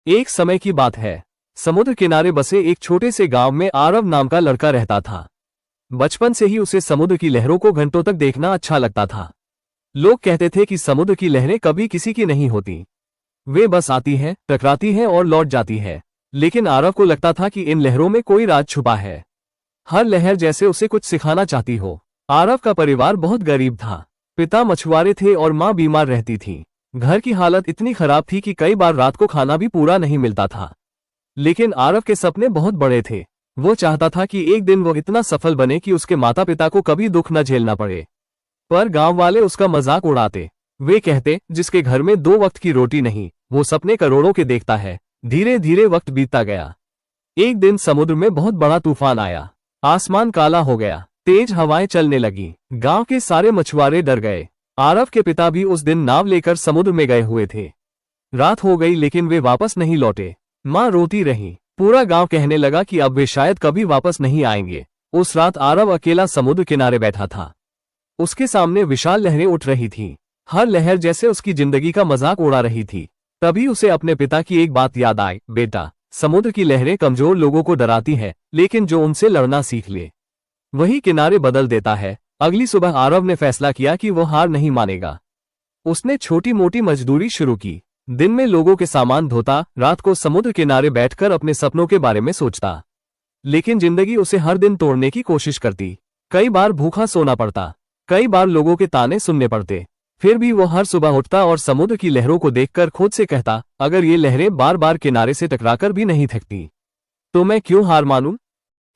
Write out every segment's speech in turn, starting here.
एक समय की बात है। समुद्र किनारे बसे एक छोटे से गांव में आरव नाम का लड़का रहता था। बचपन से ही उसे समुद्र की लहरों को घंटों तक देखना अच्छा लगता था। लोग कहते थे कि समुद्र की लहरें कभी किसी की नहीं होती, वे बस आती हैं, टकराती हैं और लौट जाती है। लेकिन आरव को लगता था कि इन लहरों में कोई राज छुपा है। हर लहर जैसे उसे कुछ सिखाना चाहती हो। आरव का परिवार बहुत गरीब था। पिता मछुआरे थे और माँ बीमार रहती थी। घर की हालत इतनी खराब थी कि कई बार रात को खाना भी पूरा नहीं मिलता था। लेकिन आरव के सपने बहुत बड़े थे। वो चाहता था कि एक दिन वो इतना सफल बने कि उसके माता पिता को कभी दुख न झेलना पड़े। पर गांव वाले उसका मजाक उड़ाते। वे कहते, जिसके घर में 2 वक्त की रोटी नहीं, वो सपने करोड़ों के देखता है। धीरे धीरे वक्त बीतता गया। एक दिन समुद्र में बहुत बड़ा तूफान आया। आसमान काला हो गया, तेज हवाएं चलने लगी। गांव के सारे मछुआरे डर गए। आरव के पिता भी उस दिन नाव लेकर समुद्र में गए हुए थे। रात हो गई लेकिन वे वापस नहीं लौटे। माँ रोती रही। पूरा गांव कहने लगा कि अब वे शायद कभी वापस नहीं आएंगे। उस रात आरव अकेला समुद्र किनारे बैठा था। उसके सामने विशाल लहरें उठ रही थीं। हर लहर जैसे उसकी जिंदगी का मजाक उड़ा रही थी। तभी उसे अपने पिता की एक बात याद आई, बेटा, समुद्र की लहरें कमजोर लोगों को डराती हैं, लेकिन जो उनसे लड़ना सीख ले वही किनारे बदल देता है। अगली सुबह आरव ने फैसला किया कि वो हार नहीं मानेगा। उसने छोटी मोटी मजदूरी शुरू की। दिन में लोगों के सामान धोता, रात को समुद्र किनारे बैठकर अपने सपनों के बारे में सोचता। लेकिन जिंदगी उसे हर दिन तोड़ने की कोशिश करती। कई बार भूखा सोना पड़ता, कई बार लोगों के ताने सुनने पड़ते। फिर भी वो हर सुबह उठता और समुद्र की लहरों को देखकर खुद से कहता, अगर ये लहरें बार बार किनारे से टकराकर भी नहीं थकती तो मैं क्यों हार मानूं।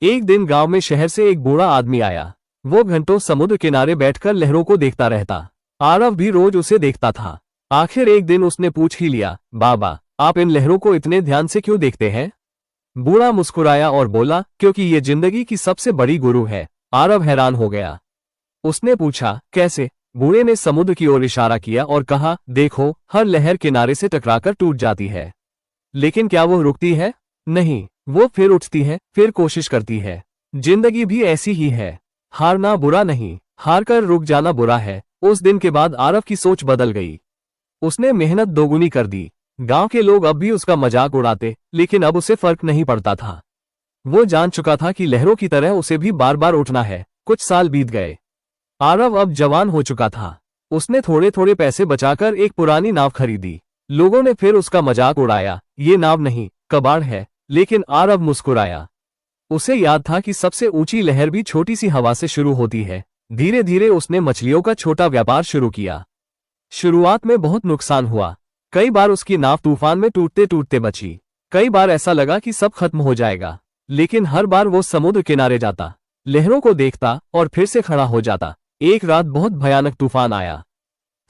एक दिन गांव में शहर से एक बूढ़ा आदमी आया। वो घंटों समुद्र किनारे बैठकर लहरों को देखता रहता। आरव भी रोज उसे देखता था। आखिर एक दिन उसने पूछ ही लिया, बाबा, आप इन लहरों को इतने ध्यान से क्यों देखते हैं। बूढ़ा मुस्कुराया और बोला, क्योंकि ये जिंदगी की सबसे बड़ी गुरु है। आरव हैरान हो गया। उसने पूछा, कैसे। बूढ़े ने समुद्र की ओर इशारा किया और कहा, देखो, हर लहर किनारे से टकराकर टूट जाती है, लेकिन क्या वो रुकती है। नहीं, वो फिर उठती है, फिर कोशिश करती है। जिंदगी भी ऐसी ही है। हारना बुरा नहीं, हारकर रुक जाना बुरा है। उस दिन के बाद आरव की सोच बदल गई। उसने मेहनत दोगुनी कर दी। गांव के लोग अब भी उसका मजाक उड़ाते, लेकिन अब उसे फर्क नहीं पड़ता था। वो जान चुका था कि लहरों की तरह उसे भी बार बार उठना है। कुछ साल बीत गए। आरव अब जवान हो चुका था। उसने थोड़े थोड़े पैसे बचाकर एक पुरानी नाव खरीदी। लोगों ने फिर उसका मजाक उड़ाया, ये नाव नहीं, कबाड़ है। लेकिन आरव मुस्कुराया। उसे याद था कि सबसे ऊंची लहर भी छोटी सी हवा से शुरू होती है। धीरे धीरे उसने मछलियों का छोटा व्यापार शुरू किया। शुरुआत में बहुत नुकसान हुआ। कई बार उसकी नाव तूफान में टूटते टूटते बची। कई बार ऐसा लगा कि सब खत्म हो जाएगा। लेकिन हर बार वो समुद्र किनारे जाता, लहरों को देखता और फिर से खड़ा हो जाता। एक रात बहुत भयानक तूफान आया।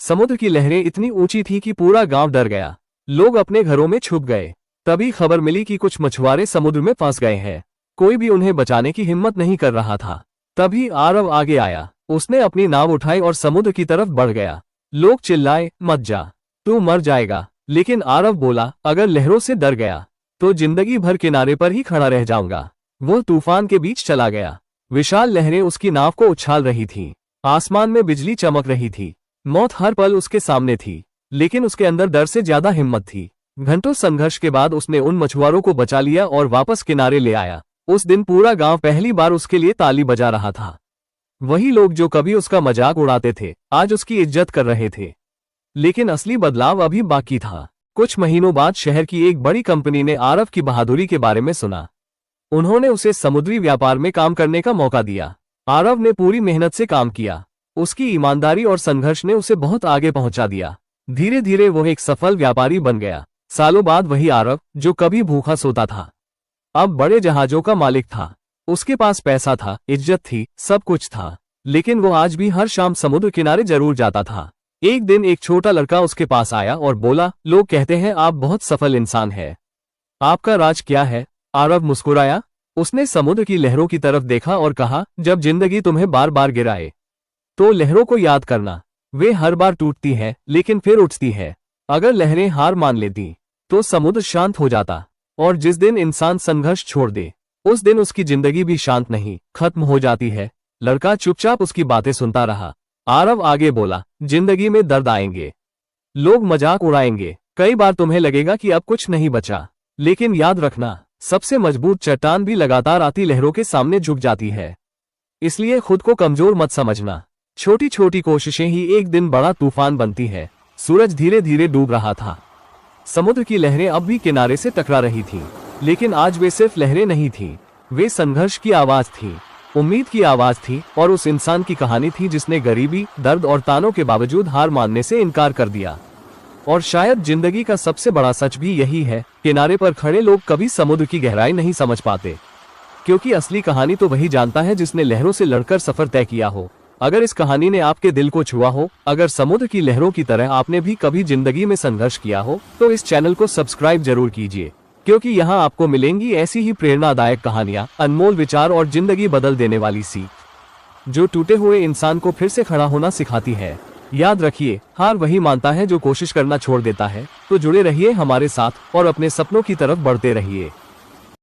समुद्र की लहरें इतनी ऊंची थी कि पूरा गांव डर गया। लोग अपने घरों में छुप गए। तभी खबर मिली कि कुछ मछुआरे समुद्र में फंस गए हैं। कोई भी उन्हें बचाने की हिम्मत नहीं कर रहा था। तभी आरव आगे आया। उसने अपनी नाव उठाई और समुद्र की तरफ बढ़ गया। लोग चिल्लाए, मत जा, तू मर जाएगा। लेकिन आरव बोला, अगर लहरों से डर गया तो जिंदगी भर किनारे पर ही खड़ा रह जाऊंगा। वो तूफान के बीच चला गया। विशाल लहरें उसकी नाव को उछाल रही थीं। आसमान में बिजली चमक रही थी। मौत हर पल उसके सामने थी, लेकिन उसके अंदर डर से ज्यादा हिम्मत थी। घंटों संघर्ष के बाद उसने उन मछुआरों को बचा लिया और वापस किनारे ले आया। उस दिन पूरा गांव पहली बार उसके लिए ताली बजा रहा था। वही लोग जो कभी उसका मजाक उड़ाते थे, आज उसकी इज्जत कर रहे थे। लेकिन असली बदलाव अभी बाकी था। कुछ महीनों बाद शहर की एक बड़ी कंपनी ने आरव की बहादुरी के बारे में सुना। उन्होंने उसे समुद्री व्यापार में काम करने का मौका दिया। आरव ने पूरी मेहनत से काम किया। उसकी ईमानदारी और संघर्ष ने उसे बहुत आगे पहुंचा दिया। धीरे धीरे वो एक सफल व्यापारी बन गया। सालों बाद वही आरव, जो कभी भूखा सोता था, अब बड़े जहाजों का मालिक था। उसके पास पैसा था, इज्जत थी, सब कुछ था। लेकिन वो आज भी हर शाम समुद्र किनारे जरूर जाता था। एक दिन एक छोटा लड़का उसके पास आया और बोला, लोग कहते हैं आप बहुत सफल इंसान हैं, आपका राज क्या है। आरव मुस्कुराया। उसने समुद्र की लहरों की तरफ देखा और कहा, जब जिंदगी तुम्हें बार बार गिराए तो लहरों को याद करना। वे हर बार टूटती हैं, लेकिन फिर उठती है। अगर लहरें हार मान लेती तो समुद्र शांत हो जाता। और जिस दिन इंसान संघर्ष छोड़ दे, उस दिन उसकी जिंदगी भी शांत नहीं, खत्म हो जाती है। लड़का चुपचाप उसकी बातें सुनता रहा। आरव आगे बोला, जिंदगी में दर्द आएंगे, लोग मजाक उड़ाएंगे, कई बार तुम्हें लगेगा कि अब कुछ नहीं बचा, लेकिन याद रखना, सबसे मजबूत चट्टान भी लगातार आती लहरों के सामने झुक जाती है। इसलिए खुद को कमजोर मत समझना। छोटी छोटी कोशिशें ही एक दिन बड़ा तूफान बनती है। सूरज धीरे धीरे डूब रहा था। समुद्र की लहरें अब भी किनारे से टकरा रही थीं, लेकिन आज वे सिर्फ लहरें नहीं थीं, वे संघर्ष की आवाज थी, उम्मीद की आवाज थी, और उस इंसान की कहानी थी जिसने गरीबी, दर्द और तानों के बावजूद हार मानने से इनकार कर दिया। और शायद जिंदगी का सबसे बड़ा सच भी यही है, किनारे पर खड़े लोग कभी समुद्र की गहराई नहीं समझ पाते, क्योंकि असली कहानी तो वही जानता है जिसने लहरों से लड़कर सफर तय किया हो। अगर इस कहानी ने आपके दिल को छुआ हो, अगर समुद्र की लहरों की तरह आपने भी कभी जिंदगी में संघर्ष किया हो, तो इस चैनल को सब्सक्राइब जरूर कीजिए, क्योंकि यहाँ आपको मिलेंगी ऐसी ही प्रेरणादायक कहानियां, अनमोल विचार और जिंदगी बदल देने वाली सीख, जो टूटे हुए इंसान को फिर से खड़ा होना सिखाती है। याद रखिए, हार वही मानता है जो कोशिश करना छोड़ देता है। तो जुड़े रहिए हमारे साथ और अपने सपनों की तरफ बढ़ते रहिए।